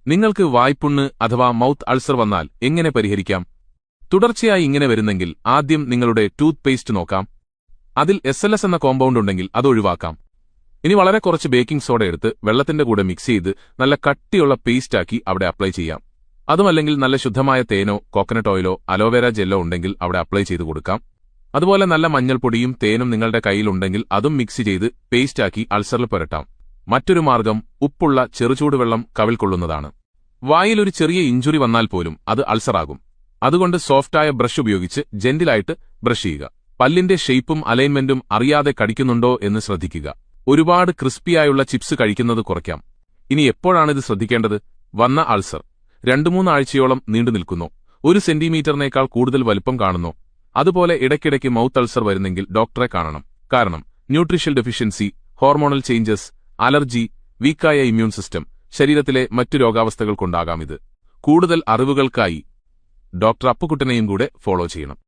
നിങ്ങൾക്ക് വായ്പുണ്ണ് അഥവാ mouth ulcer വന്നാൽ എങ്ങനെ പരിഹരിക്കാം? തുടർച്ചയായി ഇങ്ങനെ വരുന്നെങ്കിൽ ആദ്യം നിങ്ങളുടെ ടൂത്ത് പേസ്റ്റ് നോക്കാം. അതിൽ SLS എന്ന കോമ്പൗണ്ട് ഉണ്ടെങ്കിൽ അത് ഒഴിവാക്കാം. ഇനി വളരെ കുറച്ച് ബേക്കിംഗ് സോഡ എടുത്ത് വെള്ളത്തിന്റെ കൂടെ മിക്സ് ചെയ്ത് നല്ല കട്ടിയുള്ള പേസ്റ്റാക്കി അവിടെ അപ്ലൈ ചെയ്യാം. അതുമല്ലെങ്കിൽ നല്ല ശുദ്ധമായ തേനോ കോക്കനട്ട് ഓയിലോ അലോവേര ജെല്ലോ ഉണ്ടെങ്കിൽ അവിടെ അപ്ലൈ ചെയ്ത് കൊടുക്കാം. അതുപോലെ നല്ല മഞ്ഞൾപ്പൊടിയും തേനും നിങ്ങളുടെ കയ്യിലുണ്ടെങ്കിൽ അതും മിക്സ് ചെയ്ത് പേസ്റ്റാക്കി അൾസറിൽ പുരട്ടാം. മറ്റൊരു മാർഗം ഉപ്പുള്ള ചെറുചൂടുവെള്ളം കവിൾ കൊള്ളുന്നതാണ്. വായിൽ ഒരു ചെറിയ ഇഞ്ചുറി വന്നാൽ പോലും അത് അൾസറാകും. അതുകൊണ്ട് സോഫ്റ്റായ ബ്രഷ് ഉപയോഗിച്ച് ജെന്റിലായിട്ട് ബ്രഷ് ചെയ്യുക. പല്ലിന്റെ ഷേപ്പും അലൈൻമെന്റും അറിയാതെ കടിക്കുന്നുണ്ടോ എന്ന് ശ്രദ്ധിക്കുക. ഒരുപാട് ക്രിസ്പിയായുള്ള ചിപ്സ് കഴിക്കുന്നത് കുറയ്ക്കാം. ഇനി എപ്പോഴാണിത് ശ്രദ്ധിക്കേണ്ടത്? വന്ന അൾസർ 2-3 ആഴ്ചയോളം നീണ്ടുനിൽക്കുന്നു, 1 സെന്റിമീറ്ററിനേക്കാൾ കൂടുതൽ വലുപ്പം കാണുന്നു, അതുപോലെ ഇടയ്ക്കിടയ്ക്ക് മൗത്ത് അൾസർ വരുന്നെങ്കിൽ ഡോക്ടറെ കാണണം. കാരണം nutritional deficiency, hormonal changes, allergy, വീക്കായ ഇമ്മ്യൂൺ സിസ്റ്റം, ശരീരത്തിലെ മറ്റു രോഗാവസ്ഥകൾക്കൊണ്ടാകാം ഇത്. കൂടുതൽ അറിവുകൾക്കായി ഡോക്ടർ അപ്പുകുട്ടനെയും കൂടെ ഫോളോ ചെയ്യണം.